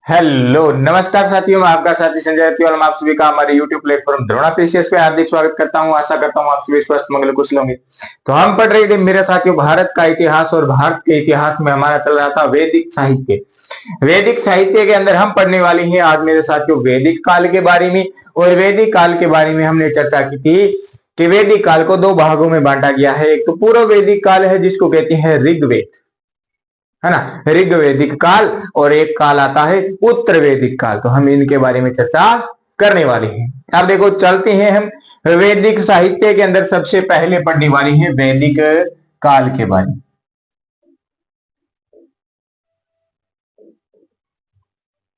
Hello नमस्कार साथियों, मैं आपका साथी संजय तिवारी। मैं आप सभी का हमारे YouTube प्लेटफॉर्म द्रोणा पीसीएस पे हार्दिक स्वागत करता हूं। आशा करता हूं आप सभी स्वस्थ मंगल कुशल होंगे। तो हम पढ़ रहे थे मेरे साथियों भारत का इतिहास, और भारत के इतिहास में हमारा चल रहा था वैदिक साहित्य। वैदिक साहित्य के अंदर हम पढ़ने वाले हैं आज मेरे साथियों वैदिक काल के बारे में। और वैदिक काल के बारे में हमने चर्चा की थी कि वैदिक काल को दो भागों में बांटा गया है। एक तो पूर्व वैदिक काल है जिसको कहते हैं ऋग्वेद, है ना, ऋग वैदिक काल, और एक काल आता है उत्तर वैदिक काल। तो हम इनके बारे में चर्चा करने वाले हैं। अब देखो चलते हैं हम वैदिक साहित्य के अंदर सबसे पहले पढ़ने वाले हैं वैदिक काल के बारे में।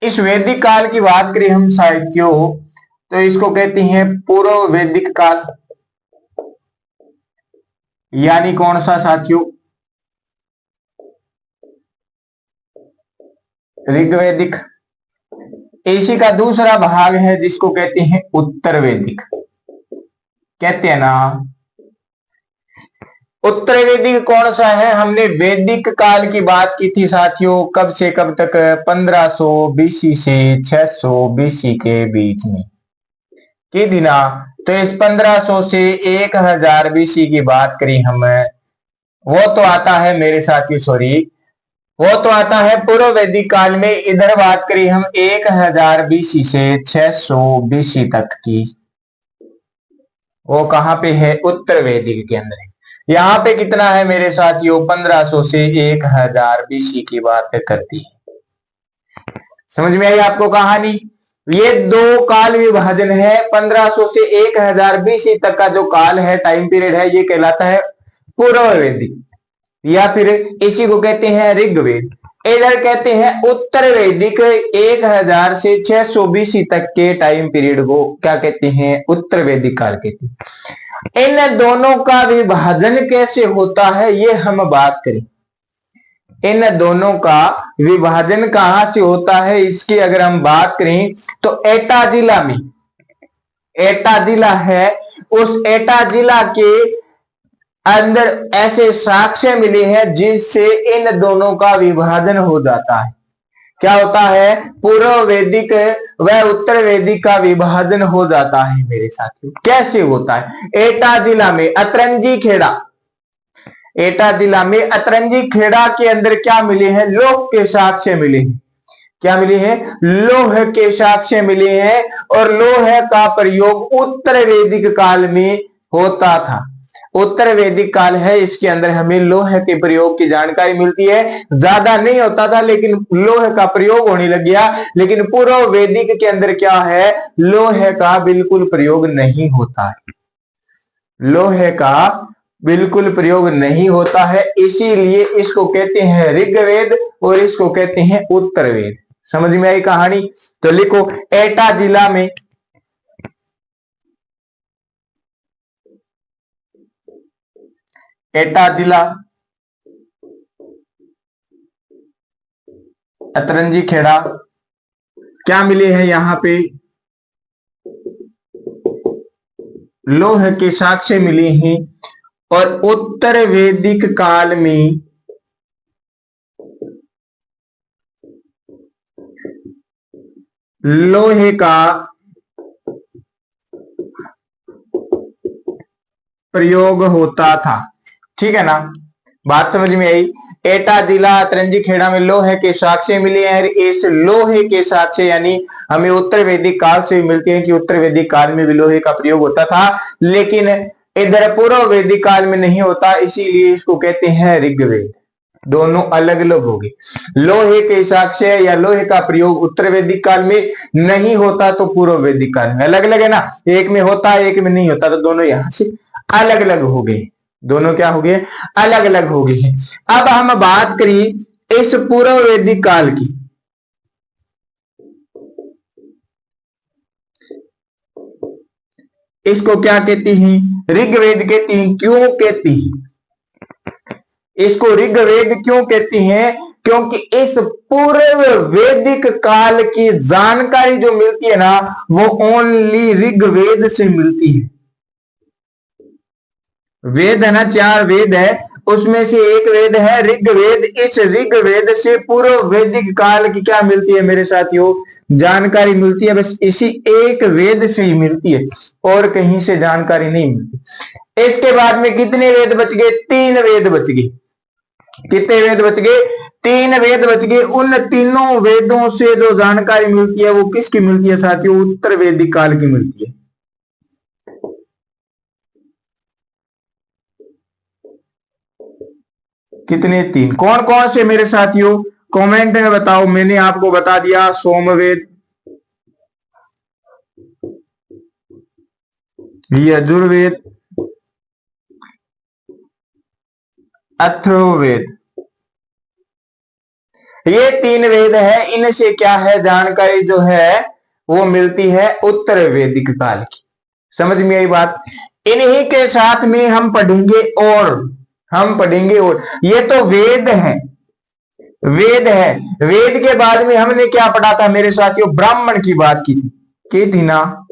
इस वैदिक काल की बात करें हम साहित्यों, तो इसको कहते हैं पूर्व वैदिक काल, यानी कौन सा साथियों, ऋग्वैदिक। इसी का दूसरा भाग है जिसको कहते हैं उत्तर वैदिक, कहते हैं ना। उत्तर वैदिक कौन सा है? हमने वैदिक काल की बात की थी साथियों, कब से कब तक? 1500 बीसी से 600 बीसी के बीच में की थी ना। तो इस 1500 से 1000 बीसी की बात करी हम, वो तो आता है मेरे साथियों, सॉरी, वो तो आता है पूर्व वैदिक काल में। इधर बात करी हम 1000 बीसी से 600 बीसी तक की, वो कहां पे है? उत्तर वैदिक के अंदर है। यहाँ पे कितना है मेरे साथियों? 1500 से 1000 बीसी की बात करती है। समझ में आई आपको कहानी? ये दो काल विभाजन है। 1500 से 1000 बीसी तक का जो काल है, टाइम पीरियड है, ये कहलाता है पूर्व वैदिक, या फिर इसी को कहते हैं ऋग्वेद। इधर कहते हैं उत्तर वैदिक, 1000 से 600 बीसी तक के टाइम पीरियड को क्या कहते हैं? उत्तर वैदिक काल कहते हैं। इन दोनों का विभाजन कैसे होता है ये हम बात करें। इन दोनों का विभाजन कहां से होता है इसकी अगर हम बात करें तो एटा जिला में, एटा जिला है, उस एटा जिला के अंदर ऐसे साक्ष्य मिले हैं जिससे इन दोनों का विभाजन हो जाता है। क्या होता है? पूर्व वैदिक व उत्तर वैदिक का विभाजन हो जाता है मेरे साथियों। कैसे होता है? एटा जिला में अतरंजी खेड़ा, एटा जिला में अतरंजी खेड़ा के अंदर क्या मिले हैं? लोह के साक्ष्य मिले हैं। क्या मिले हैं? लोह के साक्ष्य मिले हैं। और लोह का प्रयोग उत्तर वैदिक काल में होता था। उत्तर वैदिक काल है, इसके अंदर हमें लोह के प्रयोग की जानकारी मिलती है। ज्यादा नहीं होता था लेकिन लोह का प्रयोग होने लग गया। लेकिन पूर्व वैदिक के अंदर क्या है? लोह का बिल्कुल प्रयोग नहीं होता है, लोहे का बिल्कुल प्रयोग नहीं होता है। इसीलिए इसको कहते हैं ऋग्वेद और इसको कहते हैं उत्तर वेद। समझ में आई कहानी? तो लिखो एटा जिला में, एटा जिला, अतरंजी खेड़ा, क्या मिले हैं यहां पे? लोह के साक्ष्य मिले हैं। और उत्तर वैदिक काल में लोहे का प्रयोग होता था। ठीक है ना, बात समझ में आई? एटा जिला अतरंजी खेड़ा में लोहे के साक्ष्य मिले हैं। इस लोहे के साक्ष्य यानी हमें उत्तर वैदिक काल से मिलते हैं कि उत्तर वैदिक काल में भी लोहे का प्रयोग होता था, लेकिन इधर पूर्व वैदिक काल में नहीं होता, इसीलिए इसको कहते हैं ऋग्वेद। दोनों अलग अलग हो गए। लोहे के साक्ष्य या लोहे का प्रयोग उत्तर वैदिक काल में नहीं होता तो पूर्व वैदिक काल में अलग अलग है ना, एक में होता है एक में नहीं होता, तो दोनों यहां से अलग अलग हो गए। दोनों क्या हो गए? अलग अलग हो गए हैं। अब हम बात करें इस पूर्व वैदिक काल की। इसको क्या कहती हैं? ऋग्वेद कहती हैं। क्यों कहती हैं इसको ऋग्वेद? क्यों कहती हैं? क्योंकि इस पूर्व वैदिक काल की जानकारी जो मिलती है ना, वो ओनली ऋग्वेद से मिलती है। वेद है ना, चार वेद है, उसमें से एक वेद है ऋग्वेद। इस ऋग्वेद से पूर्व वैदिक काल की क्या मिलती है मेरे साथियों, जानकारी मिलती है। बस इसी एक वेद से ही मिलती है और कहीं से जानकारी नहीं मिलती। इसके बाद में कितने वेद बच गए, 3 वेद बच गए। कितने वेद बच गए, 3 वेद बच गए। उन तीनों वेदों से जो जानकारी मिलती है वो किसकी मिलती है साथियों, उत्तर वैदिक काल की मिलती है। कितने, 3। कौन कौन से मेरे साथियों, कमेंट में बताओ। मैंने आपको बता दिया, सोमवेद, यजुर्वेद, अथर्ववेद, ये 3 वेद है। इनसे क्या है, जानकारी जो है वो मिलती है उत्तर वैदिक काल की। समझ में आई बात। इन्हीं के साथ में हम पढ़ेंगे और ये तो वेद है, वेद है। वेद के बाद में हमने क्या पढ़ा था मेरे साथियों, ब्राह्मण की बात की थी ना,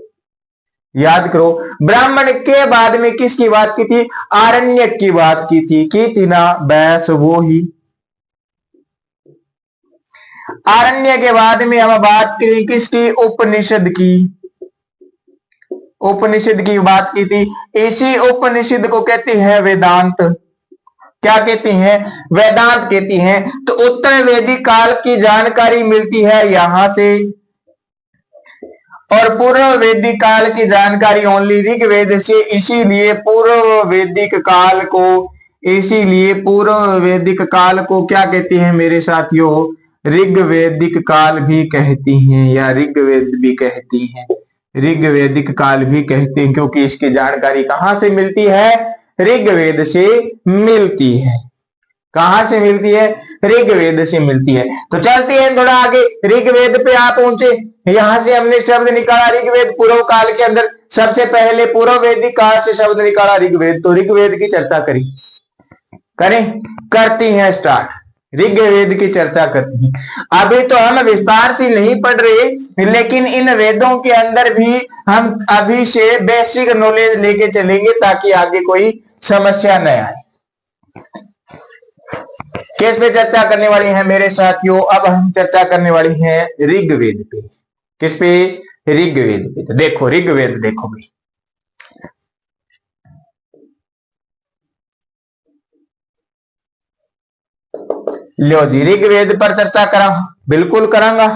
याद करो। ब्राह्मण के बाद में किसकी बात की थी, आरण्यक की बात की थी ना, बस वो ही। आरण्य के बाद में हम बात करें किसकी, उपनिषद की। उपनिषद की बात की थी। इसी उपनिषद को कहते हैं वेदांत। क्या कहते हैं, वेदांत कहती हैं। तो उत्तर वैदिक काल की जानकारी मिलती है यहां से, और पूर्व वैदिक काल की जानकारी ओनली ऋग्वेद से। इसीलिए पूर्व वैदिक काल को क्या कहते हैं मेरे साथियों, ऋग्वैदिक काल भी कहती हैं, या ऋग्वेद भी कहती हैं, ऋग्वैदिक काल भी कहते हैं, क्योंकि इसकी जानकारी कहां से मिलती है, ऋग्वेद से मिलती है। कहां से मिलती है, ऋग्वेद से मिलती है। तो चलते हैं थोड़ा आगे, ऋग्वेद पे आप पहुंचे। यहां से हमने शब्द निकाला ऋग्वेद, पूर्व काल के अंदर सबसे पहले पूर्व वैदिक काल से शब्द निकाला ऋग्वेद। तो ऋग्वेद की चर्चा करती हैं स्टार्ट, ऋग्वेद की चर्चा करती हैं। अभी तो हम विस्तार से नहीं पढ़ रहे, लेकिन इन वेदों के अंदर भी हम अभी से बेसिक नॉलेज लेके चलेंगे, ताकि आगे कोई समस्या न आए। किस पे चर्चा करने वाली है मेरे साथियों, अब हम चर्चा करने वाली हैं ऋग्वेद पे। किस पे, ऋग्वेद पे। तो देखो ऋग्वेद, देखो भाई, लो जी, ऋग्वेद पर चर्चा करा, बिल्कुल करांगा,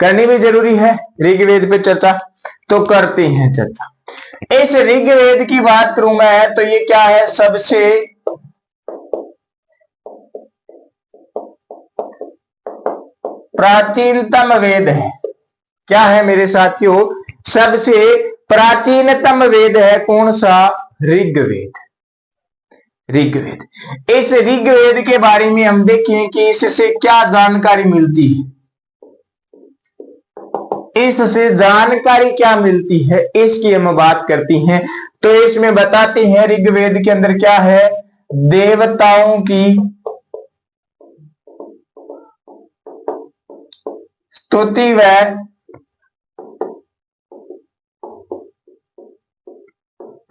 करनी भी जरूरी है ऋग्वेद पे चर्चा। तो करते हैं चर्चा। इस ऋग्वेद की बात करूं मैं, तो ये क्या है, सबसे प्राचीनतम वेद है। क्या है मेरे साथियों, सबसे प्राचीनतम वेद है कौन सा, ऋग्वेद। ऋग्वेद। इस ऋग्वेद के बारे में हम देखें कि इससे क्या जानकारी मिलती है, इससे जानकारी क्या मिलती है, इसकी हम बात करती हैं। तो इसमें बताते हैं ऋग्वेद के अंदर क्या है, देवताओं की स्तुति व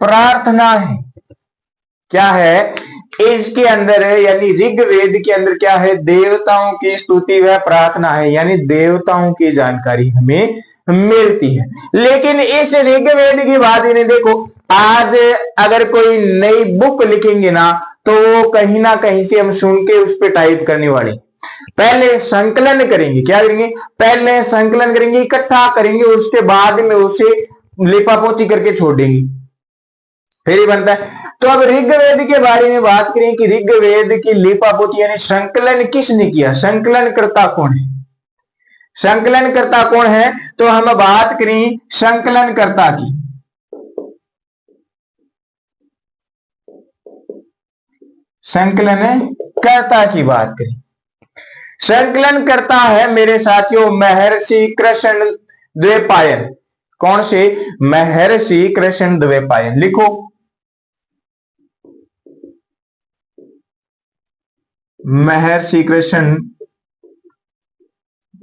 प्रार्थना है। क्या है इसके अंदर, यानी ऋग्वेद के अंदर क्या है, देवताओं की स्तुति व प्रार्थना है, यानी देवताओं की जानकारी हमें मिलती है। लेकिन इस ऋग्वेद की बात इन्हें देखो, आज अगर कोई नई बुक लिखेंगे ना, तो वो कहीं ना कहीं से हम सुन के उस पर टाइप करने वाले, पहले संकलन करेंगे। क्या करेंगे, पहले संकलन करेंगे, इकट्ठा करेंगे, उसके बाद में उसे लिपापोती करके छोड़ देंगे, फिर ही बनता है। तो अब ऋग्वेद के बारे में बात करें कि ऋग्वेद की लिपापोती यानी संकलन किसने किया, संकलन करता कौन है, संकलन करता कौन है। तो हम बात करें संकलन करता की, संकलन कर्ता की बात करें, संकलन करता है मेरे साथियों महर्षि कृष्ण द्वैपायन। कौन से, महर्षि कृष्ण द्वैपायन। लिखो महर्षि कृष्ण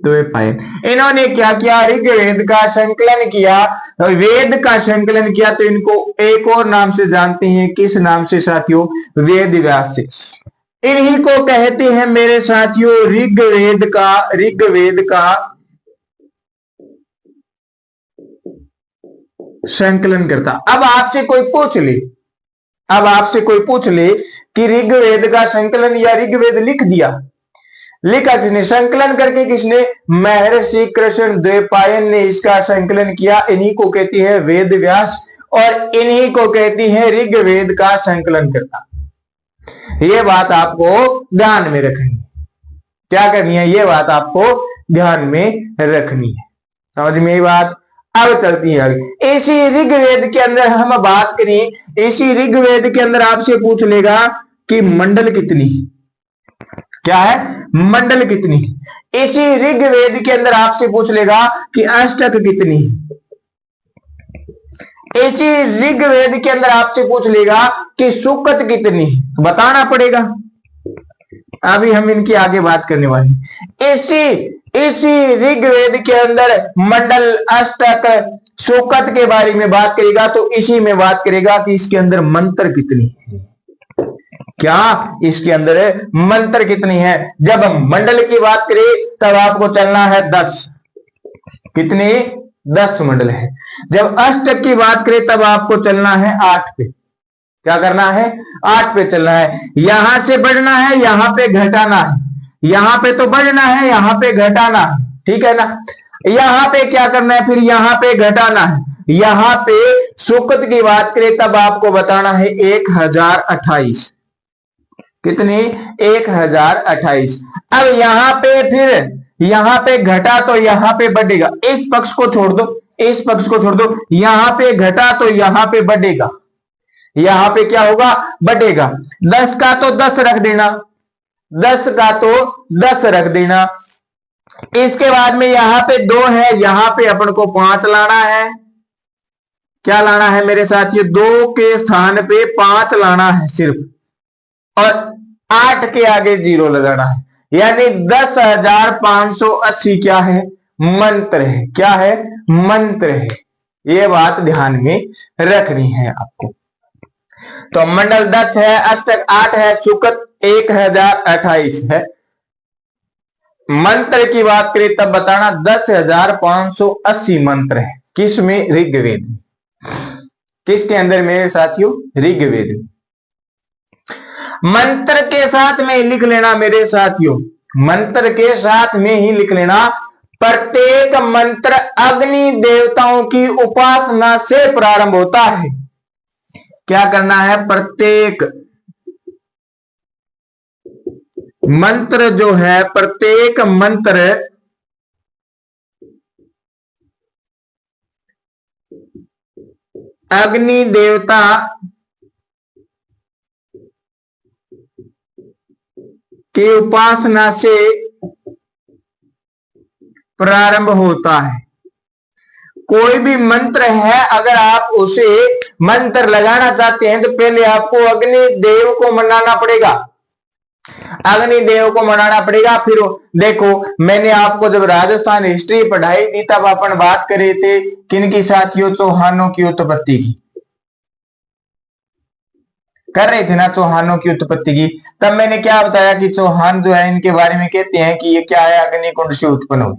द्वैपायन। इन्होंने क्या किया, ऋग्वेद का संकलन किया, वेद का संकलन किया, तो इनको एक और नाम से जानते हैं, किस नाम से साथियों, वेद व्यास से। इन्हीं को कहते हैं मेरे साथियों ऋग्वेद का संकलन करता। अब आपसे कोई पूछ ले कि ऋग्वेद का संकलन या ऋग्वेद लिख दिया, लिखा किसने, संकलन करके किसने, महर्षि कृष्ण द्वैपायन ने इसका संकलन किया। इन्हीं को कहती है वेद व्यास और इन्हीं को कहती है ऋग्वेद का संकलन करता। ये बात आपको ध्यान में रखनी है, क्या करनी है, ये बात आपको ध्यान में रखनी है, समझ में ये बात। अब चलती है आगे। इसी ऋग्वेद के अंदर हम बात करें, इसी ऋग्वेद के अंदर आपसे पूछ लेगा कि मंडल कितनी है, क्या है, मंडल कितनी है। इसी ऋग्वेद के अंदर आपसे पूछ लेगा कि अष्टक कितनी है। इसी ऋग्वेद के अंदर आपसे पूछ लेगा कि सुकत कितनी है, बताना पड़ेगा। अभी हम इनकी आगे बात करने वाले। इसी ऋग्वेद के अंदर मंडल, अष्टक, सुकत के बारे में बात करेगा, तो इसी में बात करेगा कि इसके अंदर मंत्र कितनी है, क्या इसके अंदर मंत्र कितनी है। जब हम मंडल की बात करें तब आपको चलना है 10, कितने, 10 मंडल है। जब अष्टक की बात करें तब आपको चलना है 8 पे, क्या करना है, 8 पे चलना है। यहां से बढ़ना है, यहां पे घटाना है, यहां पे तो बढ़ना है, यहां पे घटाना है, ठीक है ना। यहां पे क्या करना है, फिर यहां पे घटाना है। यहां पे सुकत की बात करें तब आपको बताना है 1028, कितने, 1028। अब यहां पे फिर यहां पे घटा तो यहां पे बढ़ेगा, इस पक्ष को छोड़ दो, इस पक्ष को छोड़ दो, यहां पे घटा तो यहां पे बढ़ेगा, यहां पे क्या होगा, बढ़ेगा। 10 का तो 10 रख देना, 10 का तो 10 रख देना। इसके बाद में यहां पे 2 है, यहां पे अपन को 5 लाना है, क्या लाना है मेरे साथियों, 2 के स्थान पे 5 लाना है सिर्फ, और 8 के आगे 0 लगाना है, यानी 10,580 क्या है, मंत्र है, क्या है, मंत्र है। ये बात ध्यान में रखनी है आपको। तो मंडल 10 है, अष्टक 8 है, सुकत 1028 है। मंत्र की बात करें तब बताना 10,580 मंत्र है, किसमें, ऋग्वेद में। किसके अंदर मेरे साथियों, ऋग्वेद में। मंत्र के साथ में लिख लेना मेरे साथियों, मंत्र के साथ में ही लिख लेना, प्रत्येक मंत्र अग्नि देवताओं की उपासना से प्रारंभ होता है। क्या करना है, प्रत्येक मंत्र जो है, प्रत्येक मंत्र अग्नि देवता की उपासना से प्रारंभ होता है। कोई भी मंत्र है, अगर आप उसे मंत्र लगाना चाहते हैं तो पहले आपको अग्नि देव को मनाना पड़ेगा, अग्नि देव को मनाना पड़ेगा। फिर देखो, मैंने आपको जब राजस्थान हिस्ट्री पढ़ाई थी तब अपन बात कर रहे थे किनकी साथियों, चौहानों की उत्पत्ति की कर रहे थे ना, चौहानों की उत्पत्ति की। तब मैंने क्या बताया कि चौहान जो है इनके बारे में कहते हैं कि ये क्या है, अग्निकुंड से उत्पन्न हुए,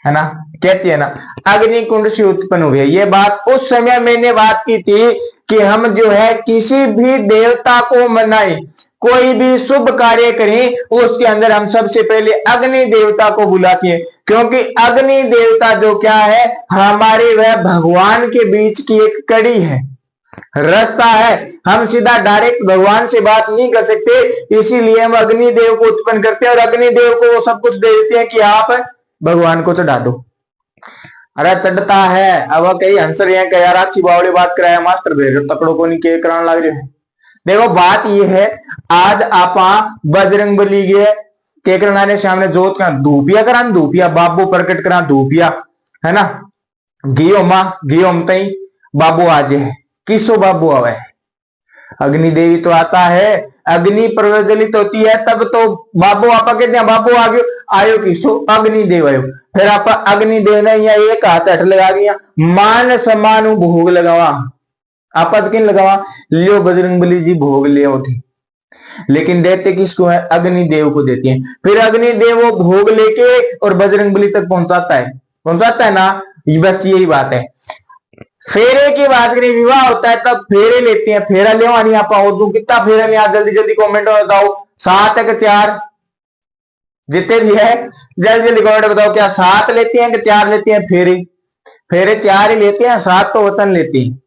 है ना, कहती है ना, अग्निकुंड से उत्पन्न हुए। ये बात उस समय मैंने बात की थी कि हम जो है किसी भी देवता को मनाए, कोई भी शुभ कार्य करें, उसके अंदर हम सबसे पहले अग्नि देवता को बुलाते हैं, क्योंकि अग्नि देवता जो क्या है, हमारे वह भगवान के बीच की एक कड़ी है, रास्ता है। हम सीधा डायरेक्ट भगवान से बात नहीं कर सकते, इसीलिए हम अग्निदेव को उत्पन्न करते हैं और अग्निदेव को वो सब कुछ दे देते हैं कि आप भगवान को चढ़ा दो। अरे चढ़ता है, अब कई हंस रहे हैं कि यार अच्छी बावली बात कराया मास्टर भेज तकड़ो को नहीं के कराने लग रहे हैं। देखो बात ये है, आज आपा बजरंगबली के करना सामने जोत का धूपिया करा, धूपिया बाबू प्रकट करा, धूपिया है ना, गियो मां गियो तई बाबू आज है, किसो बाबू आवे, अग्नि देवी तो आता है, अग्नि प्रज्वलित होती है तब तो बाबू आपा कहते हैं बाबू आगे आयो किसो अग्निदेव आयो। फिर आप अग्निदेव ने यहाँ एक हाथ हट लगा दिया, मान सम्मान भोग लगावा, आपत किन लगावा, लियो बजरंगबली जी भोग ले उठी। लेकिन देते किसको है, अग्निदेव को देती है। फिर अग्निदेव वो भोग लेके और बजरंगबली तक पहुंचाता है ना, बस यही बात है। फेरे की बात करें, विवाह होता है तब फेरे लेते हैं, फेरा ले नहीं आप जो कितना फेरा लिया जल्दी जल्दी कमेंट में बताओ, 7 है कि 4, जितने भी है जल्दी जल्दी कमेंट बताओ, क्या 7 लेते हैं कि 4 लेते हैं फेरे? फेरे 4 ही लेते हैं, 7 तो वचन लेते हैं।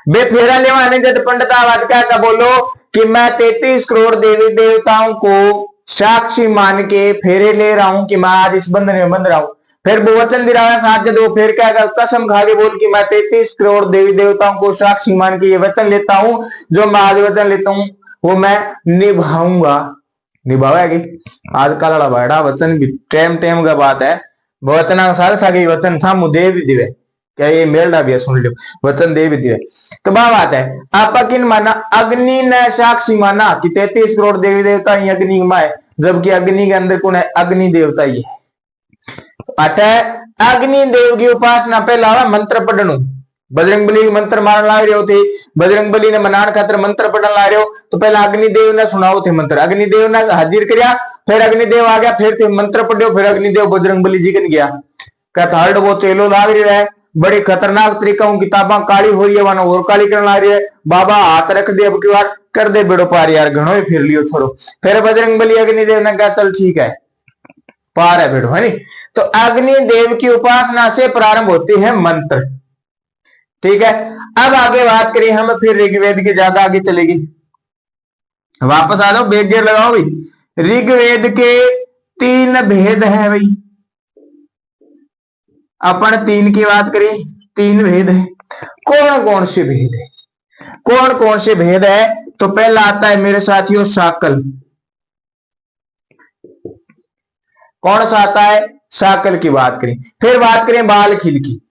बे फेरा लेवाने जब पंडितावाद क्या बोलो कि मैं 33 करोड़ देवी देवताओं को साक्षी मान के फेरे ले रहा हूं कि मैं आज इस बंधन में बंध रहा हूं। फिर वो वचन दिलाया साथ जब वो फिर क्या कसम खा के बोल कि मैं 33 करोड़ देवी देवताओं को साक्षी मान के ये वचन लेता हूं, जो मैं आज वचन लेता हूं वो मैं निभाऊंगा। निभावेगी आज का लड़ा बड़ा वचन भी टेम का बात है, वचन सारे सागे वचन सामू दे भी दिवे, क्या ये मेलडा भी है, सुन लो वचन दे भी दिवे। तो बात है आपा किन माना, अग्नि ने साक्षी माना कि 33 करोड़ देवी देवता ही अग्नि में है, जबकि अग्नि के अंदर कौन है, अग्नि देवता ही है। अतः अग्नि देव की उपासना पहला मंत्र पढ़नु, बजरंगबली मंत्र मारन ला रहे होते, बजरंगबली ने मनान खातर मंत्र पढ़न ला रहे हो, तो पहला अग्निदेव ने सुनाओ थे मंत्र, अग्निदेव ने हाजिर करया, फिर अग्निदेव आ गया, फिर थे मंत्र पढ़ो, फिर अग्निदेव बजरंगबली जी कन गया, क्या थर्ड वो चेलो लाग रहा है, बड़ी खतरनाक तरीका हूं, किताबा काली हो रही है वानो और काली करने ला रही है, बाबा हाथ रख दे अब की बार कर दे बेड़ो पार यार, घणो ही फिर लियो छोड़ो। फिर बजरंगबली अग्निदेव ने कहा चल ठीक है पार है बेड़ो, है नी। तो अग्निदेव की उपासना से प्रारंभ होती है मंत्र, ठीक है। अब आगे बात करें हम, फिर ऋग्वेद के ज्यादा आगे चलेगी, वापस आ जाओ बेग लगाओ भाई। ऋग्वेद के 3 भेद है भाई, अपन 3 की बात करें, 3 भेद है। कौन कौन से भेद है, कौन कौन से भेद है? तो पहला आता है मेरे साथियों साकल, कौन सा आता है, साकल की बात करें। फिर बात करें बाल खिल की,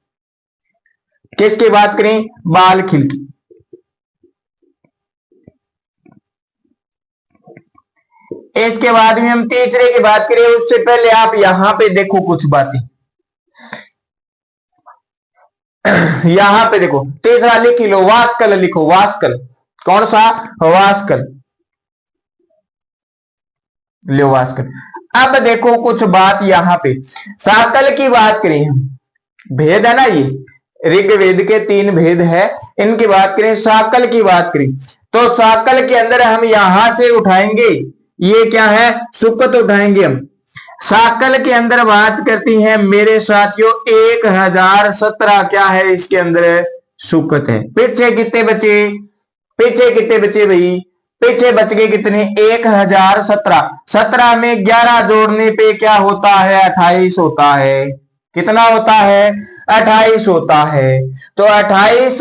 किसकी बात करें, बाल खिल की। इसके बाद में हम तीसरे की बात करें, उससे पहले आप यहां पे देखो कुछ बातें, यहां पे देखो तीसरा लिख लो, वास्कल लिखो, वास्कल, कौन सा, वास्कल, लो वास्कल। अब देखो कुछ बात यहां पे, साकल की बात करें हम, भेद है ना ये, ऋग्वेद के 3 भेद है, इनकी बात करें, साकल की बात करें, तो साकल के अंदर हम यहां से उठाएंगे, ये क्या है, सुकत उठाएंगे हम। साकल के अंदर बात करती है मेरे साथियों 1017 क्या है इसके अंदर, सुकत है। पीछे कितने बचे, पीछे कितने बचे भाई, पीछे बच गए कितने, 1017, 17 में 11 जोड़ने पे क्या होता है, 28 होता है। कितना होता है, 28 होता है। तो 28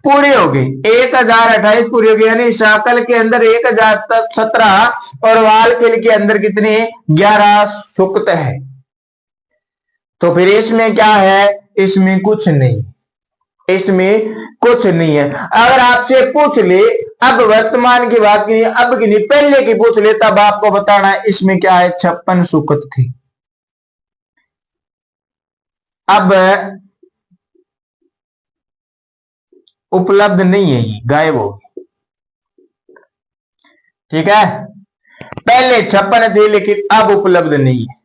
पूरे हो गए, 1028 पूरे हो गए, यानी साकल के अंदर 1017 और वालकिल के अंदर कितने, 11 सुक्त है। तो फिर इसमें क्या है, इसमें कुछ नहीं, इसमें कुछ नहीं है। अगर आपसे पूछ ले, अब वर्तमान की बात की, अब की नहीं पहले की पूछ ले, तब आपको बताना है इसमें क्या है, 56 सुकत थी। अब उपलब्ध नहीं है, ये गायब हो, ठीक है। पहले 56 थे लेकिन अब उपलब्ध नहीं है।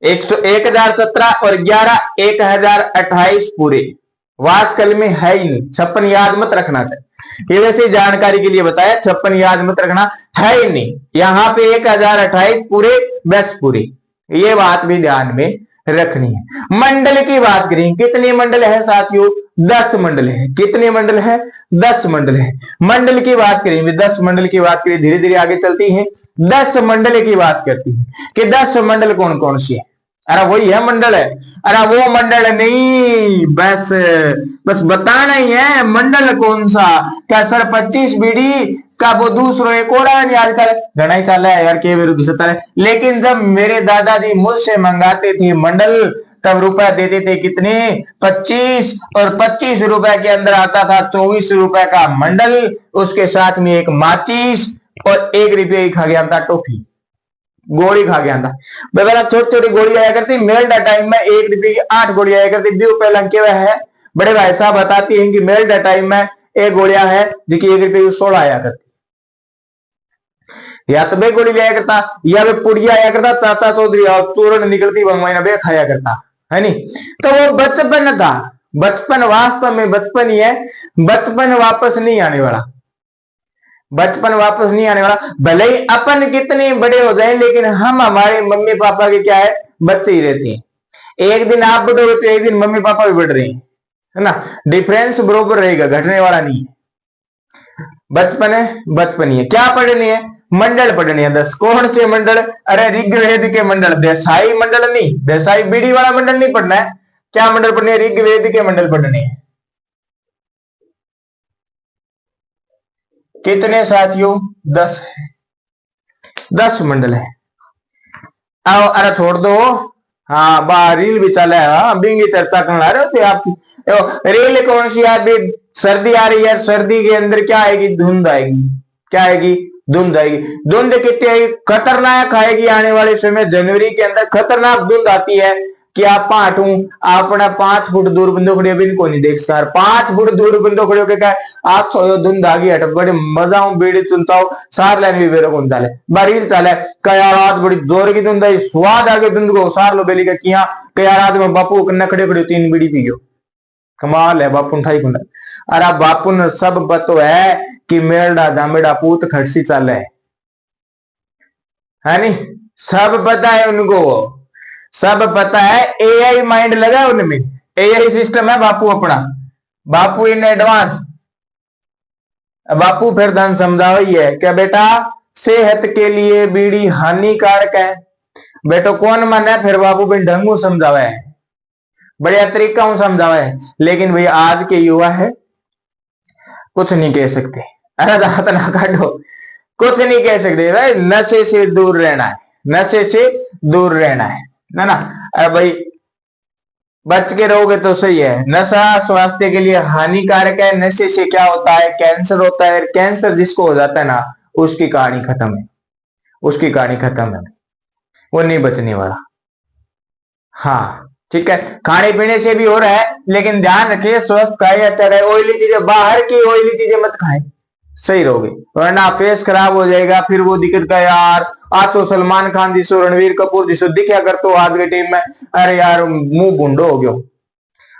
1017 और 11 1028 पूरे वास्कल में है ही नहीं। 56 याद मत रखना चाहिए, ये वैसे जानकारी के लिए बताया, 56 याद मत रखना, है ही नहीं। यहाँ पे 1028 पूरे, 10 पूरे, ये बात भी ध्यान में रखनी है। मंडल की बात करें, कितने मंडल है साथियों, 10 मंडल है। कितने मंडल है, 10 मंडल है। मंडल की बात करें, 10 मंडल की बात करें, धीरे धीरे आगे चलती है। 10 मंडल की बात करती है कि 10 मंडल कौन कौन से है, अरे वही है मंडल है, अरे वो मंडल नहीं, बस बस बताना ही है मंडल कौन सा। क्या सर 25 बीडी का वो दूसरो एक और है आजकल घना ही चल रहा है यार, के है, लेकिन जब मेरे दादाजी मुझसे मंगाते थे मंडल, तब रुपए देते थे कितने, 25, और 25 रुपए के अंदर आता था 24 रुपए का मंडल, उसके साथ में एक माचिस और 1 रुपये की खा गया था टॉफी, गोली खा गया था। बेला छोटी छोटी गोली आया करती, मेल्टा टाइम में 1 रुपये की 8 गोली आया करती। दो पहला के है बड़े भाई साहब बताती हैं कि मेल्टा टाइम में एक गोलियां है जो कि 1 रुपये की 16 आया करती, या तो बे गोली लिया करता या वे पुड़िया आया करता, चाचा चौधरी और चूरण निकलती महीना बे खाया करता है नहीं। तो वो बचपन था, बचपन वास्तव में बचपन ही है, बचपन वापस नहीं आने वाला, बचपन वापस नहीं आने वाला। भले ही अपन कितने बड़े हो जाए लेकिन हम हमारे मम्मी पापा के क्या है, बच्चे ही रहते हैं। एक दिन आप बढ़ोगे तो एक दिन मम्मी पापा भी बढ़ रहे हैं, है ना, डिफरेंस बरोबर रहेगा, घटने वाला नहीं है। बचपन है, बचपन ही है। क्या पढ़नी है, मंडल पढ़नी है 10। कौन से मंडल, अरे ऋग्वेद के मंडल, देसाई मंडल नहीं, देसाई बीड़ी वाला मंडल नहीं पढ़ना है। क्या मंडल पढ़नी है, ऋग्वेद के मंडल पढ़ने हैं। कितने साथियों, 10 है, 10 मंडल है। आओ अरे छोड़ दो, हाँ बाहर रील भी चला है, हाँ बिंगी चर्चा करना रहे थे आप। रील कौन सी यार, सर्दी आ रही है, सर्दी के अंदर क्या आएगी, धुंध आएगी। क्या आएगी, धुंध आएगी। धुंध कितनी आएगी, खतरनाक आएगी आने वाले समय। जनवरी के अंदर खतरनाक धुंध आती है कि आप पाठू अपना 5 फुट दूर बंदो खड़े भी को नहीं देख सका, 5 फुट दूर बंदो खड़े होके क्या आप सोयो धुंध आ गई हट, बड़े मजा हूं बीड़ी चुनताओ सार लाइन भी बेरो कौन चाले बारील चाले कया रात बड़ी जोर की धुंध आई, स्वाद आगे धुंध को सार लो बेली का किया कया रात में बापू कन्ना खड़े खड़े 3 बीड़ी पियो, कमाल है बापू ठाई कुंडा। अरे बापू ने सब बतो है कि मेलडा दामेडा पूत खटसी चाले है नी, सब पता है उनको, सब पता है। एआई माइंड लगा उनमें, एआई सिस्टम है बापू अपना, बापू इन एडवांस। बापू फिर धन समझाओ है क्या बेटा, सेहत के लिए बीड़ी हानिकारक है। बेटो कौन मन है, फिर बापू भी ढंगू समझावा है, बढ़िया तरीका हूं समझावा है। लेकिन भाई आज के युवा है कुछ नहीं कह सकते, अरे दांत ना काटो, कुछ नहीं कह सकते भाई। नशे से दूर रहना है, नशे से दूर रहना है ना। अरे भाई बच के रहोगे तो सही है। नशा स्वास्थ्य के लिए हानिकारक है। नशे से क्या होता है, कैंसर होता है। कैंसर जिसको हो जाता है ना, उसकी कहानी खत्म है, उसकी कहानी खत्म है, वो नहीं बचने वाला। हाँ ठीक है, खाने पीने से भी हो रहा है लेकिन ध्यान रखिए स्वस्थ खाए, अच्छा रहे। ऑयली चीजें, बाहर की ऑयली चीजें मत खाएं, सही रहोगे, वरना फेस खराब हो जाएगा। फिर वो दिक्कत का यार आज तो सलमान खान जिसो, रणवीर कपूर जिसो दिखा कर तो आज के टाइम में, अरे यार मुंह भूंडो हो गयो।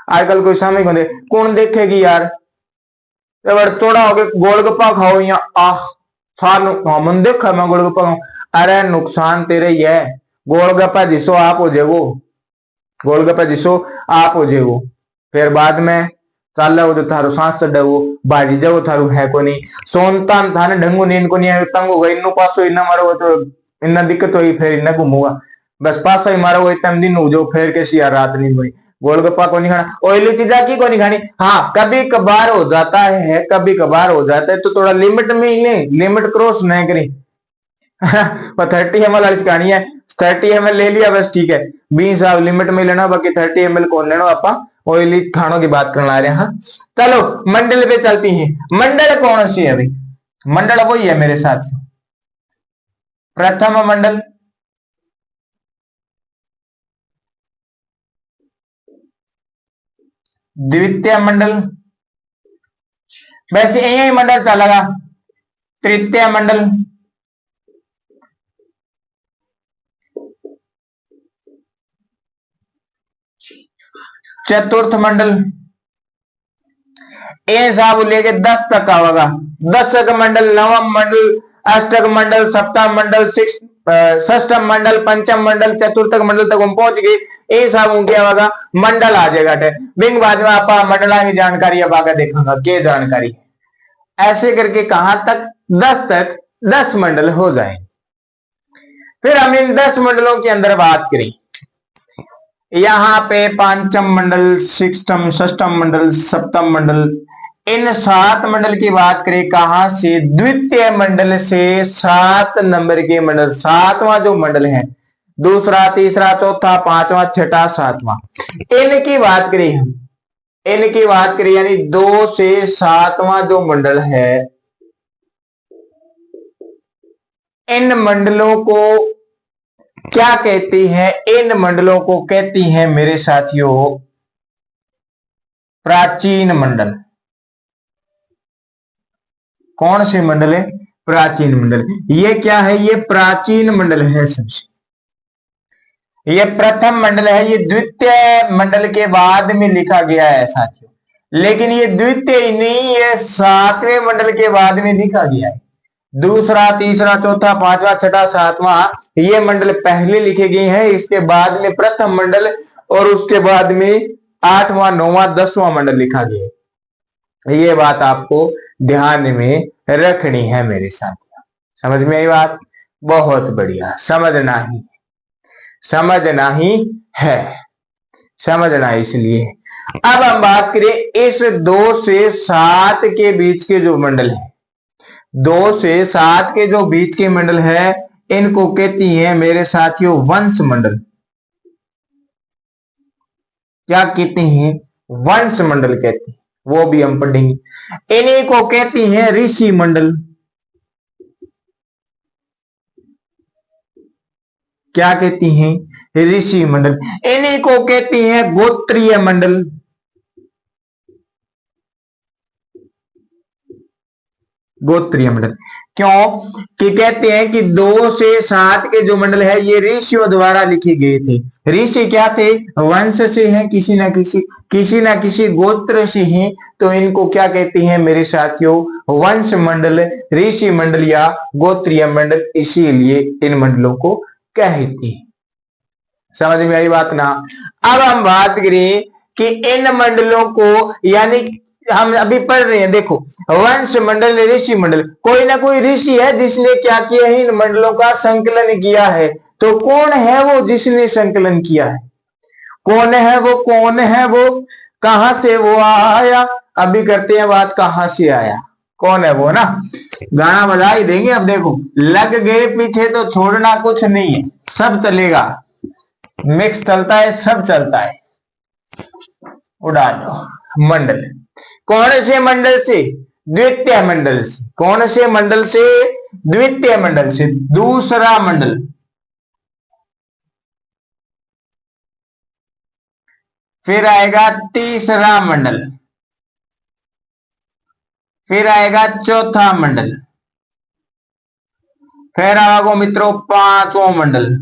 आजकल कोई सामने को कौन देखेगी यार, चौड़ा हो गया गोलगप्पा खाओ या आह सार मन देखा मैं गोलगप्पा खाऊ, अरे नुकसान तेरे ही है। गोलगप्पा जिसो आप हो जाए, वो गोलगप्पा जिसो आप हो जाए, वो फिर बाद में चाल वो जो थारो सांस चढ़े वो बाजी जाओ थारू है को नहीं सोनता थाने ढंगू नींद को नहीं तंगो गई इन्नो पासो इन्ना मारो तो इन्ना दिक्कत हुई फिर इन्ना घूमूगा बस पासा ही मारो वो इतना दिन हो जो फिर कैसी यार रात नहीं हुई। गोलगप्पा को नहीं खाना, ऑयली चीजा की को नहीं खानी। हाँ कभी कभार हो जाता है, कभी कभार हो जाता है तो थोड़ा लिमिट में ही ले, लिमिट क्रॉस नहीं करी। 30 ml वाली कहानी है, 30 ml ले लिया बस ठीक है, 20 आप लिमिट में लेना, बाकी 30 ml कौन लेना। आप ऑयली खानों की बात करना आ रहे हैं। हाँ चलो मंडल पे चलती हैं। मंडल कौन सी है भाई, मंडल वही है मेरे साथ, प्रथम मंडल, द्वितीय मंडल, वैसे यही मंडल चलेगा, तृतीय मंडल, चतुर्थ मंडल, ए साहब लेके 10 तक आवेगा। दशक मंडल, नवम मंडल, अष्टक मंडल, सप्तम मंडल, षष्ठम मंडल, पंचम मंडल, चतुर्थक मंडल तक हम पहुंच गए। ए साहब क्या होगा, मंडल आ जाएगा। बिंग बाद में आप मंडला की जानकारी अब आगे देखेंगे क्या जानकारी। ऐसे करके कहां तक, 10 तक 10 मंडल हो जाए। फिर हम इन 10 मंडलों के अंदर बात करें, यहां पे पंचम मंडल, सिक्सटम, षष्ठम मंडल, सप्तम मंडल, इन 7 मंडल की बात करें कहां से, द्वितीय मंडल से 7 नंबर के मंडल, 7वां जो मंडल है दूसरा, तीसरा, चौथा, पांचवा, छठा, सातवां। इनकी बात करें हम, इनकी बात करें यानी 2 से 7वां जो मंडल है, इन मंडलों को क्या कहती हैं? इन मंडलों को कहती हैं मेरे साथियों प्राचीन मंडल। कौन से मंडल है? प्राचीन मंडल। ये क्या है? ये प्राचीन मंडल है सबसे। ये प्रथम मंडल है, ये द्वितीय मंडल के बाद में लिखा गया है साथियों, लेकिन ये द्वितीय ही नहीं, ये 7वें मंडल के बाद में लिखा गया है। दूसरा, तीसरा, चौथा, पांचवा, छठा, सातवां ये मंडल पहले लिखे गए हैं, इसके बाद में प्रथम मंडल और उसके बाद में 8वां, 9वां, 10वां मंडल लिखा गया है। ये बात आपको ध्यान में रखनी है मेरे साथ। समझ में आई बात? बहुत बढ़िया, समझना ही है, समझना इसलिए। अब हम बात करें इस 2 से 7 के बीच के जो मंडल है, 2 से 7 के जो बीच के मंडल है, इनको कहती हैं मेरे साथियों वंश मंडल। क्या कहती हैं? वंश मंडल कहती हैं, वो भी हम पढ़ेंगे। इन्हीं को कहती हैं ऋषि मंडल। क्या कहती हैं? ऋषि मंडल। इन्हीं को कहती हैं गोत्रीय मंडल। गोत्रीय मंडल क्यों? कि कहते हैं कि 2 से 7 के जो मंडल है ये ऋषियों द्वारा लिखे गए थे। ऋषि क्या थे? वंश से हैं, किसी ना किसी गोत्र से हैं, तो इनको क्या कहते हैं मेरे साथियों? वंश मंडल, ऋषि मंडल या गोत्रीय मंडल, इसीलिए इन मंडलों को कहती है। समझ में आई बात ना? अब हम बात करें कि इन मंडलों को, यानी हम अभी पढ़ रहे हैं, देखो वंश मंडल, ऋषि मंडल, कोई ना कोई ऋषि है जिसने क्या किया है? इन मंडलों का संकलन किया है। तो कौन है वो जिसने संकलन किया है? कौन है वो? कौन है वो? कहां से वो आया? अभी करते हैं बात, कहां से आया, कौन है वो ना। गाना बजा ही देंगे। अब देखो, लग गए पीछे तो छोड़ना कुछ नहीं है, सब चलेगा, मिक्स चलता है, सब चलता है, उड़ा दो। मंडल, कौन से मंडल से? द्वितीय मंडल से। कौन से मंडल से? द्वितीय मंडल से। दूसरा मंडल, फिर आएगा तीसरा मंडल, फिर आएगा चौथा मंडल, फिर आएगा मित्रों 5वां मंडल,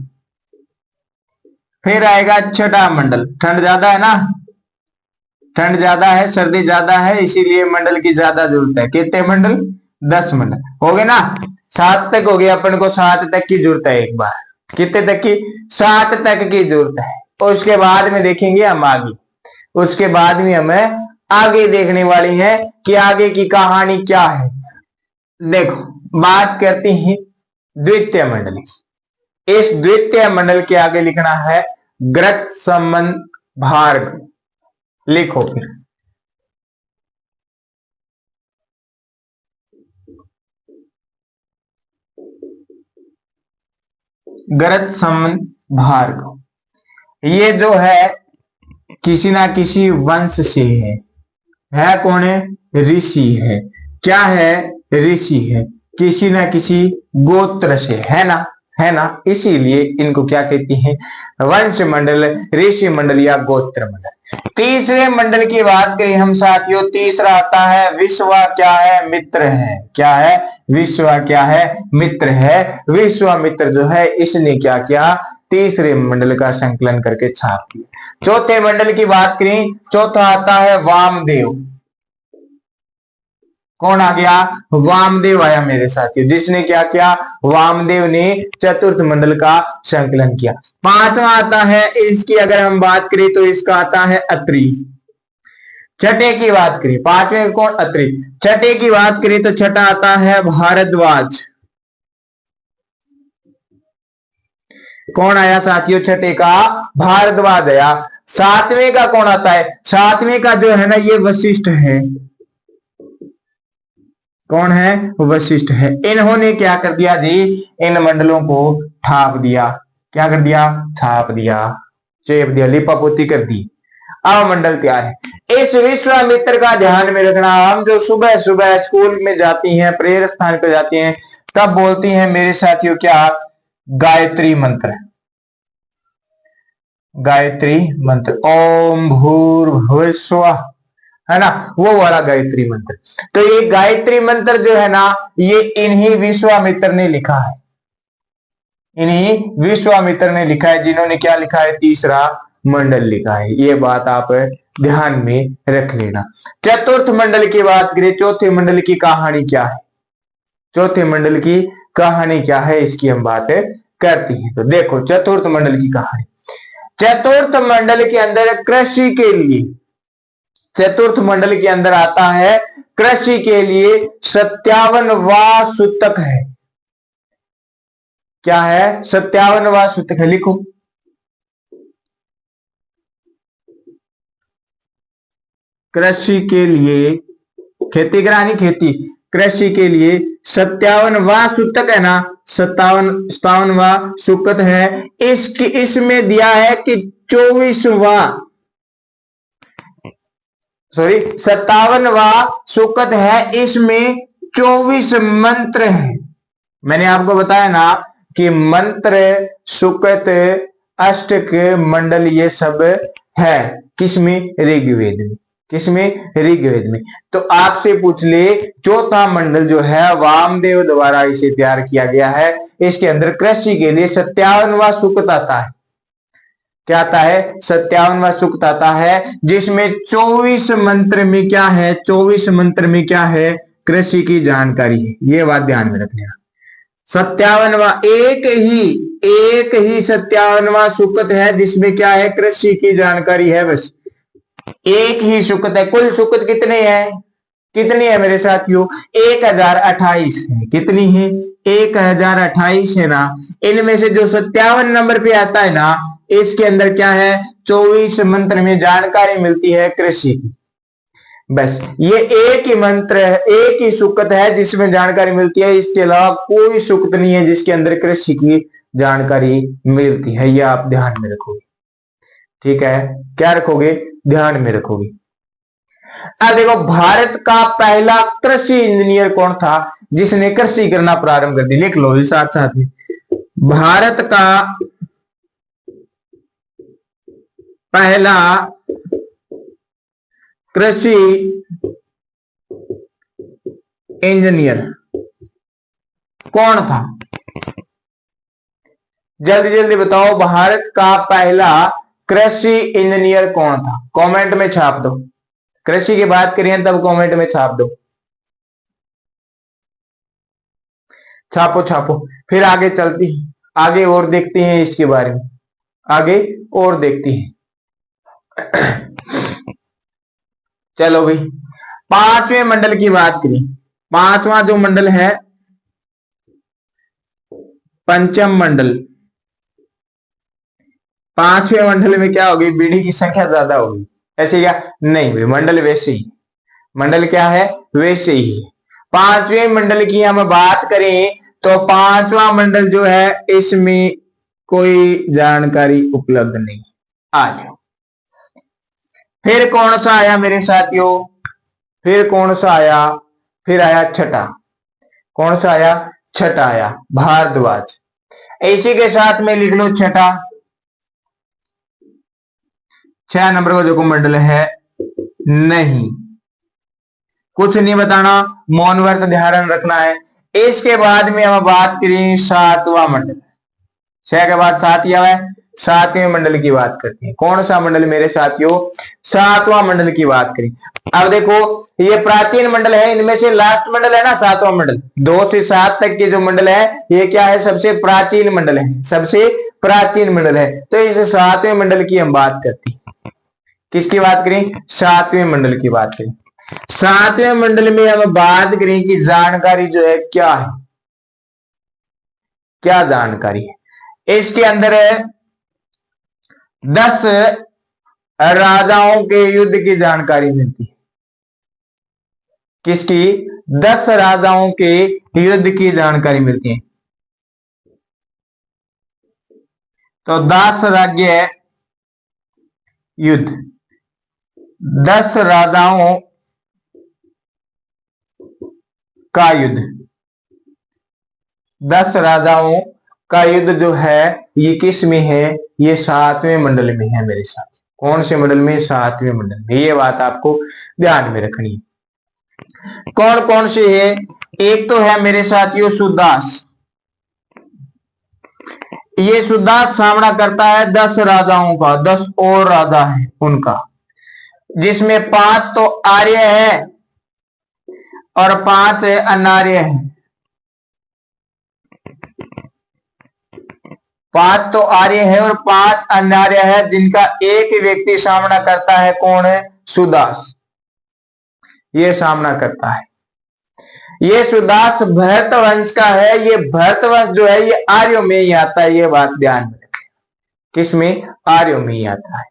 फिर आएगा छठा मंडल। ठंड ज्यादा है ना, ठंड ज्यादा है, सर्दी ज्यादा है, इसीलिए मंडल की ज्यादा जरूरत है। कितने मंडल? 10 मंडल हो गए ना। 7 तक हो गया, अपन को 7 तक की जरूरत है। एक बार कितने तक की? 7 तक की जरूरत है। उसके बाद में देखेंगे हम आगे, उसके बाद में हमें आगे देखने वाली है कि आगे की कहानी क्या है। देखो, बात करते हैं द्वितीय मंडल। इस द्वितीय मंडल के आगे लिखना है ग्रत संबंध भार्ग। लिखो फिर, ग्रत संबंध भार्ग। ये जो है किसी ना किसी वंश से है कौन है? ऋषि है। क्या है? ऋषि है, किसी ना किसी गोत्र से, है ना, है ना। इसीलिए इनको क्या कहती हैं? वंश मंडल, ऋषि मंडल या गोत्र मंडल। तीसरे मंडल की बात करें हम साथियों, तीसरा आता है विश्वा। क्या है? मित्र है। क्या है? विश्वा क्या है? मित्र है। विश्वामित्र जो है इसने क्या किया? तीसरे मंडल का संकलन करके छाप दिया। चौथे मंडल की बात करें, चौथा आता है वामदेव। कौन आ गया? वामदेव आया मेरे साथियों, जिसने क्या किया? वामदेव ने चतुर्थ मंडल का संकलन किया। पांचवा आता है, इसकी अगर हम बात करें तो इसका आता है अत्रि। छठे की बात करें, पांचवें कौन? अत्रि। छठे की बात करें तो छठा आता है भारद्वाज। कौन आया साथियों? छठे का भारद्वाज आया। सातवें का कौन आता है? सातवें का जो है ना, ये वशिष्ठ है। कौन है? वशिष्ठ है। इन्होंने क्या कर दिया जी? इन मंडलों को ठाप दिया। क्या कर दिया, छाप दिया, चेप दिया, लिपापोती कर दी, अब मंडल तैयार है। इस विश्वामित्र का ध्यान में रखना। हम जो सुबह सुबह स्कूल में जाती हैं, प्रेयर स्थान पे जाती हैं, तब बोलती हैं मेरे साथियों क्या, गायत्री मंत्र। गायत्री मंत्र, ओम भूर्भुवः स्वः, है ना, वो वाला गायत्री मंत्र। तो ये गायत्री मंत्र जो है ना, ये इन्हीं विश्वामित्र ने लिखा है, इन्हीं विश्वामित्र ने लिखा है, जिन्होंने क्या लिखा है, तीसरा मंडल लिखा है। ये बात आप ध्यान में रख लेना। चतुर्थ मंडल की बात करें, चौथे मंडल की कहानी क्या है, चौथे मंडल की कहानी क्या है, इसकी हम बात करती हैं। तो देखो चतुर्थ मंडल की कहानी। चतुर्थ मंडल के अंदर कृषि के लिए, चतुर्थ मंडल के अंदर आता है कृषि के लिए 57वां सूतक है। क्या है, 57वां सूतक है, लिखो। कृषि के लिए, खेती करानी, खेती, कृषि के लिए 57वां सूतक है ना, 57वां सूतक है। इसकी इसमें दिया है कि 24वां, सॉरी 57वां सूक्त है, इसमें 24 मंत्र हैं। मैंने आपको बताया ना कि मंत्र, सूक्त, अष्टक, मंडल ये सब है किसमें, ऋग्वेद में, किसमें, ऋग्वेद में। तो आपसे पूछ ले, चौथा मंडल जो है वामदेव द्वारा इसे तैयार किया गया है। इसके अंदर कृषि के लिए 57वां सूक्त आता है। क्या आता है, 57वां सूक्त आता है, जिसमें 24 मंत्र में क्या है, 24 मंत्र में क्या है, कृषि की जानकारी है। ये बात ध्यान में रख लेना। 57वां, एक ही 57वां सूक्त है जिसमें क्या है, कृषि की जानकारी है। बस एक ही सूक्त है। कुल सूक्त कितने हैं, कितनी है मेरे साथियों, 1028 है। कितनी है, 1028 है ना। इनमें से जो 57 नंबर पे आता है ना, इसके अंदर क्या है, 24 मंत्र में जानकारी मिलती है कृषि की। बस ये एक ही मंत्र है, एक ही सूक्त है जिसमें जानकारी मिलती है। इसके अलावा कोई सूक्त नहीं है जिसके अंदर कृषि की जानकारी मिलती है। ये आप ध्यान में रखोगे, ठीक है, क्या रखोगे, ध्यान में रखोगे। अब देखो, भारत का पहला कृषि इंजीनियर कौन था जिसने कृषि करना प्रारंभ कर दी, लिख लो इस साथ साथ में। भारत का पहला कृषि इंजीनियर कौन था, जल्दी जल्दी बताओ। भारत का पहला कृषि इंजीनियर कौन था, कमेंट में छाप दो। कृषि की बात करिए तब कमेंट में छाप दो, छापो छापो। फिर आगे चलती, आगे और देखते हैं इसके बारे में, आगे और देखती हैं। चलो भाई, पांचवें मंडल की बात करें। पांचवा जो मंडल है, पंचम मंडल। पांचवें मंडल में क्या होगी, बीड़ी की संख्या ज्यादा होगी, ऐसे क्या, नहीं भाई, मंडल वैसे ही, मंडल क्या है, वैसे ही। पांचवें मंडल की हम बात करें तो पांचवा मंडल जो है, इसमें कोई जानकारी उपलब्ध नहीं। आ जाओ, फिर कौन सा आया मेरे साथियों, फिर कौन सा आया, फिर आया छठा। कौन सा आया, छठा आया, भारद्वाज। इसी के साथ में लिख लो छठा, 6 नंबर का जो मंडल है, नहीं, कुछ नहीं बताना, मौन व्रत ध्यान रखना है। इसके बाद में हम बात करें सातवां मंडल। 6 के बाद 7 ही आया है, सातवें मंडल की बात करते हैं। कौन सा मंडल मेरे साथियों, सातवां मंडल की बात करें। अब देखो, ये प्राचीन मंडल है, इनमें से लास्ट मंडल है ना सातवां मंडल, 2 से 7 तक के जो मंडल है, ये क्या है, सबसे प्राचीन मंडल है, सबसे प्राचीन मंडल है। तो इस सातवें मंडल की हम बात करते हैं। किसकी बात करें, सातवें मंडल की बात करें। सातवें मंडल में हम बात करें कि जानकारी जो है क्या है, क्या जानकारी है। इसके अंदर है 10 राजाओं के युद्ध की जानकारी मिलती है। किसकी, 10 राजाओं के युद्ध की जानकारी मिलती है। तो 10 राज्य युद्ध, 10 राजाओं का युद्ध, 10 राजाओं का युद्ध जो है ये किस में है? ये 7वें मंडल में है मेरे साथ। कौन से मंडल में? 7वें मंडल में। ये बात आपको ध्यान में रखनी है। कौन कौन से है? एक तो है मेरे साथियों सुदास। ये सुदास सामना करता है 10 राजाओं का, 10 और राजा है उनका, जिसमें 5 तो आर्य है और 5 अनार्य है। 5 तो आर्य है और 5 अनार्य है, जिनका एक व्यक्ति सामना करता है। कौन है? सुदास। ये सामना करता है। ये सुदास भरत वंश का है। ये भरत वंश जो है ये आर्यों में ही आता है। ये बात ध्यान में रखें। किसमें? आर्यों में ही आता है।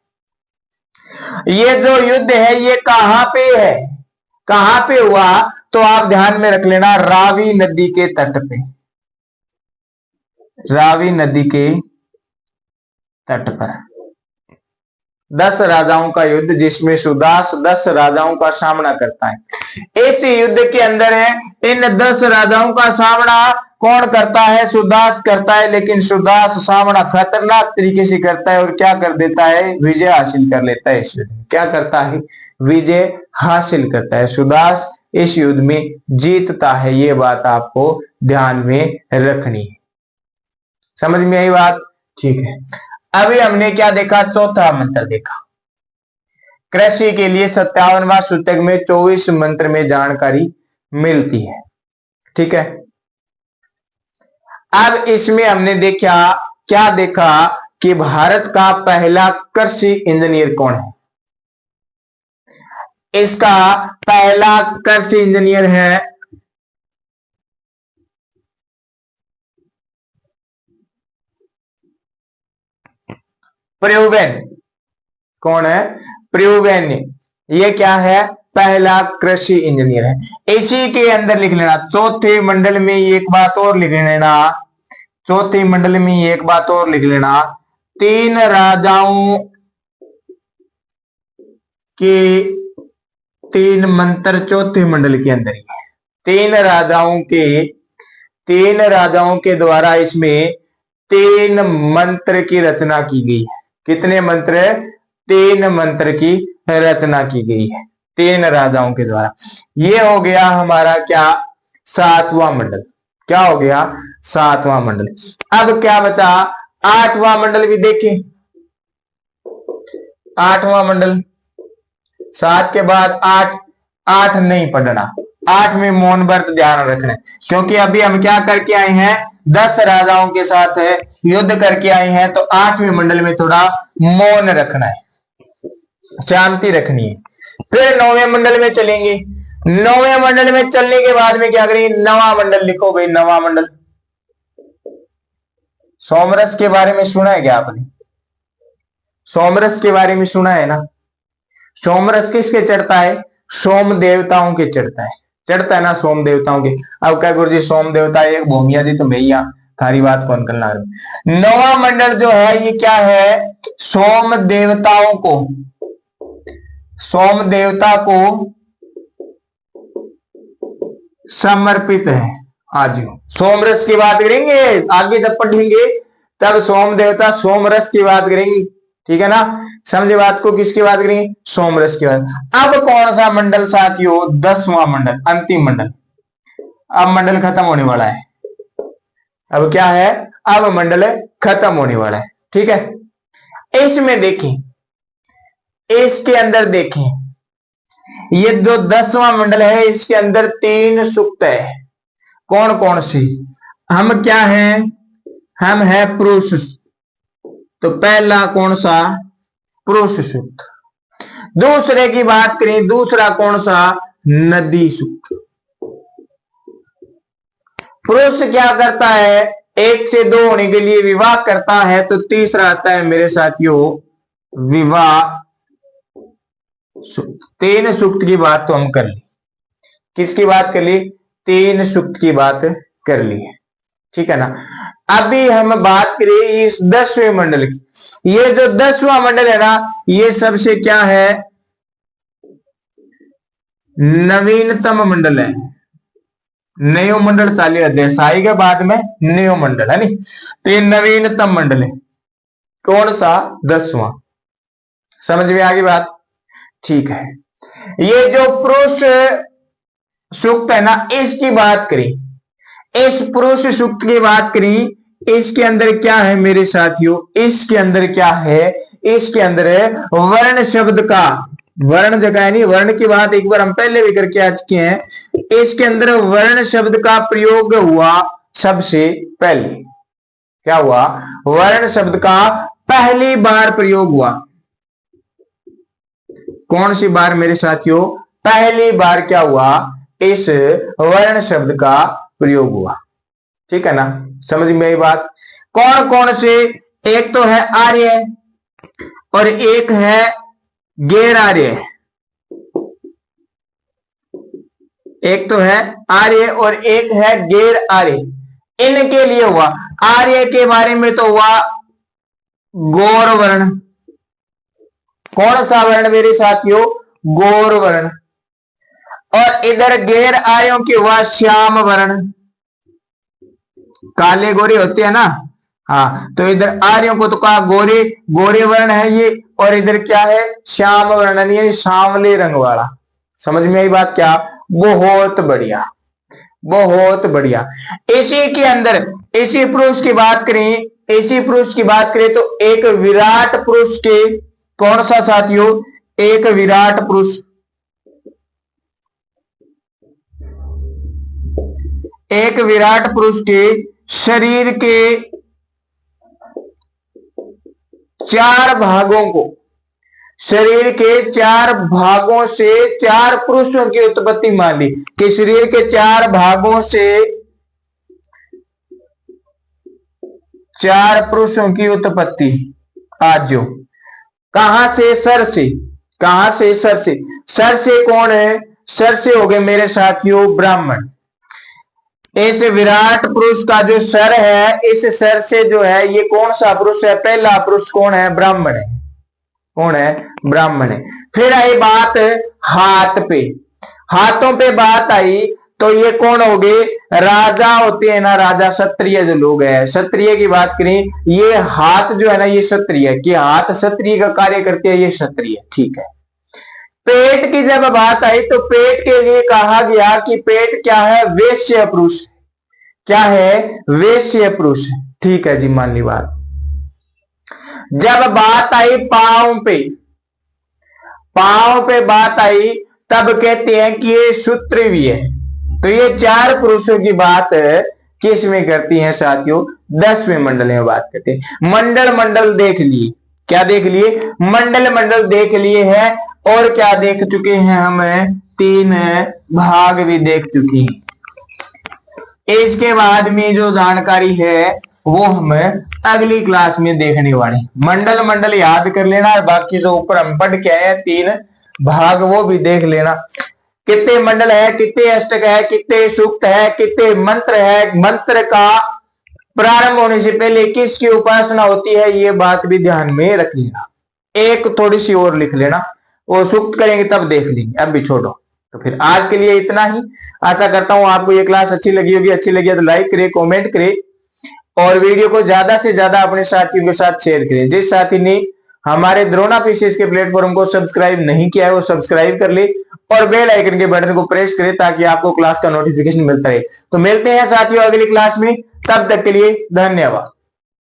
ये जो युद्ध है ये कहां पे है? कहां पे हुआ? तो आप ध्यान में रख लेना, रावी नदी के तट पे। रावी नदी के तट पर 10 राजाओं का युद्ध, जिसमें सुदास 10 राजाओं का सामना करता है। इस युद्ध के अंदर है इन 10 राजाओं का सामना कौन करता है? सुदास करता है। लेकिन सुदास सामना खतरनाक तरीके से करता है और क्या कर देता है? विजय हासिल कर लेता है इस युद्ध में। क्या करता है? विजय हासिल करता है। सुदास इस युद्ध में जीतता है। ये बात आपको ध्यान में रखनी है। समझ में आई बात? ठीक है। अभी हमने क्या देखा? चौथा मंत्र देखा। कृषि के लिए 57वां सूतक में 24 मंत्र में जानकारी मिलती है। ठीक है। अब इसमें हमने देखा, क्या देखा कि भारत का पहला कृषि इंजीनियर कौन है? इसका पहला कृषि इंजीनियर है प्र्यूवेन। कौन है? प्र्यूवेन। ये क्या है? पहला कृषि इंजीनियर है। इसी के अंदर लिख लेना, चौथे मंडल में एक बात और लिख लेना, चौथे मंडल में एक बात और लिख लेना, 3 राजाओं के 3 मंत्र चौथे मंडल के अंदर ही है। 3 राजाओं के द्वारा इसमें 3 मंत्र की रचना की गई है। कितने मंत्र? 3 मंत्र की रचना की गई है 3 राजाओं के द्वारा। ये हो गया हमारा क्या? 7वां मंडल। क्या हो गया? 7वां मंडल। अब क्या बचा? 8वां मंडल भी देखें। 8वां मंडल, 7 के बाद 8 नहीं पढ़ना। 8 में मौन व्रत ध्यान रखना, क्योंकि अभी हम क्या करके आए हैं? 10 राजाओं के साथ युद्ध करके आए हैं। तो 8वें मंडल में थोड़ा मौन रखना है, शांति रखनी है। फिर 9वें मंडल में चलेंगे। 9वें मंडल में चलने के बाद में क्या करेंगे? 9वां मंडल लिखो भाई। 9वां मंडल, सोमरस के बारे में सुना है क्या आपने? सोमरस के बारे में सुना है ना? सोमरस किसके चढ़ता है? सोम देवताओं के चढ़ता है। चढ़ता है ना सोम देवताओं के। अब क्या गुरु जी, सोम देवता एक भूमिया जी तो भैया थारी बात कौन करना है। 9वां मंडल जो है ये क्या है? सोम देवताओं को, सोम देवता को समर्पित है। आज सोमरस की बात करेंगे, आगे जब पढ़ेंगे तब सोम देवता सोमरस की बात करेंगे। ठीक है ना? समझे बात को? किसकी बात करेंगे? सोमरस की बात। अब कौन सा मंडल साथियों? 10वां मंडल, अंतिम मंडल। अब मंडल खत्म होने वाला है। अब क्या है? अब मंडल खत्म होने वाला है। ठीक है। इसमें देखें, इसके अंदर देखें, ये जो 10वां मंडल है इसके अंदर 3 सूक्त है। कौन कौन सी? हम क्या हैं? हम है पुरुष। तो पहला कौन सा? पुरुष सूक्त। दूसरे की बात करें, दूसरा कौन सा? नदी सूक्त। पुरुष क्या करता है? 1 से 2 होने के लिए विवाह करता है। तो तीसरा आता है मेरे साथियों विवाह सूक्त। 3 सूक्त की बात तो हम कर ली। किसकी बात कर ली? 3 सूक्त की बात कर ली है। ठीक है ना। अभी हम बात करें इस 10वें मंडल की। ये जो 10वां मंडल है ना, ये सबसे क्या है, नवीनतम मंडल है। नयो मंडल चालू अध्याय आएगा बाद में, नयो मंडल है नी, तो ये नवीनतम मंडल है। कौन सा? 10वां। समझ में आ गई बात? ठीक है। ये जो पुरुष सूक्त है ना, इसकी बात करें, इस पुरुष सूक्त की बात करें, इसके अंदर क्या है मेरे साथियों, इसके अंदर क्या है, इसके अंदर वर्ण शब्द का, वर्ण जगह नहीं, वर्ण की बात एक बार हम पहले भी करके आ चुके हैं। इसके अंदर वर्ण शब्द का प्रयोग हुआ सबसे पहले। क्या हुआ? वर्ण शब्द का पहली बार प्रयोग हुआ। कौन सी बार मेरे साथियों? पहली बार क्या हुआ? इस वर्ण शब्द का प्रयोग हुआ। ठीक है ना, समझ में आई बात? कौन कौन से? एक तो है आर्य और एक है गैर आर्य। एक तो है आर्य और एक है गैर आर्य। इनके लिए हुआ। आर्य के बारे में तो हुआ गौर वर्ण। कौन सा वर्ण मेरे साथियों? गौर वर्ण। और इधर गैर आर्यों की हुआ श्याम वर्ण। काले गोरे होते हैं ना, हाँ, तो इधर आर्यों को तो कहा गोरे, गोरे वर्ण है ये, और इधर क्या है? श्याम वर्ण, यानी सांवले रंग वाला। समझ में आई बात? क्या? बहुत बढ़िया, बहुत बढ़िया। इसी के अंदर इसी पुरुष की बात करें, इसी पुरुष की बात करें तो एक विराट पुरुष के, कौन सा साथियों? एक विराट पुरुष, एक विराट पुरुष के शरीर के 4 भागों को, शरीर के 4 भागों से 4 पुरुषों की उत्पत्ति मान ली कि शरीर के 4 भागों से 4 पुरुषों की उत्पत्ति। आज जो कहां से? सर से। कहां से? सर से। सर से कौन है? सर से हो गए मेरे साथियों ब्राह्मण। इस विराट पुरुष का जो सर है, इस सर से जो है ये कौन सा पुरुष है? पहला पुरुष कौन है? ब्राह्मण है। कौन है? ब्राह्मण है। फिर आई बात हाथ पे, हाथों पे बात आई तो ये कौन हो गए? राजा होते हैं ना, राजा, क्षत्रिय जो लोग हैं, क्षत्रिय की बात करें, ये हाथ जो है ना, ये क्षत्रिय कि हाथ क्षत्रिय का कार्य करते हैं, ये क्षत्रिय। ठीक है। पेट की जब बात आई तो पेट के लिए कहा गया कि पेट क्या है? वेश्य पुरुष। क्या है? वेश्य पुरुष। ठीक है जी, मान ली बात। जब बात आई पांव पे, पांव पे बात आई तब कहते हैं कि ये सूत्र भी है। तो ये 4 पुरुषों की बात किस में करती हैं साथियों? 10वें मंडल में बात करते हैं। मंडल मंडल देख लिए। क्या देख लिए? मंडल मंडल देख लिए है। और क्या देख चुके हैं हम? 3 भाग भी देख चुके हैं। इसके बाद में जो जानकारी है वो हम अगली क्लास में देखने वाले। मंडल मंडल याद कर लेना, और बाकी जो ऊपर हम पढ़ के आए 3 भाग वो भी देख लेना। कितने मंडल है, कितने अष्टक है, कितने सूक्त है, कितने मंत्र है, मंत्र का प्रारंभ होने से पहले किसकी उपासना होती है, ये बात भी ध्यान में रख लेना। एक थोड़ी सी और लिख लेना, वो सूक्त करेंगे तब देख लेंगे, अब भी छोड़ो। तो फिर आज के लिए इतना ही। आशा करता हूं आपको ये क्लास अच्छी लगी होगी। अच्छी लगी है तो लाइक करे, कमेंट करे और वीडियो को ज्यादा से ज्यादा अपने साथियों के साथ शेयर करें। जिस साथी ने हमारे द्रोणा पीसीएस के प्लेटफॉर्म को सब्सक्राइब नहीं किया है वो सब्सक्राइब कर ले और बेल आइकन के बटन को प्रेस करें ताकि आपको क्लास का नोटिफिकेशन मिलता रहे। तो मिलते हैं साथियों अगली क्लास में, तब तक के लिए धन्यवाद।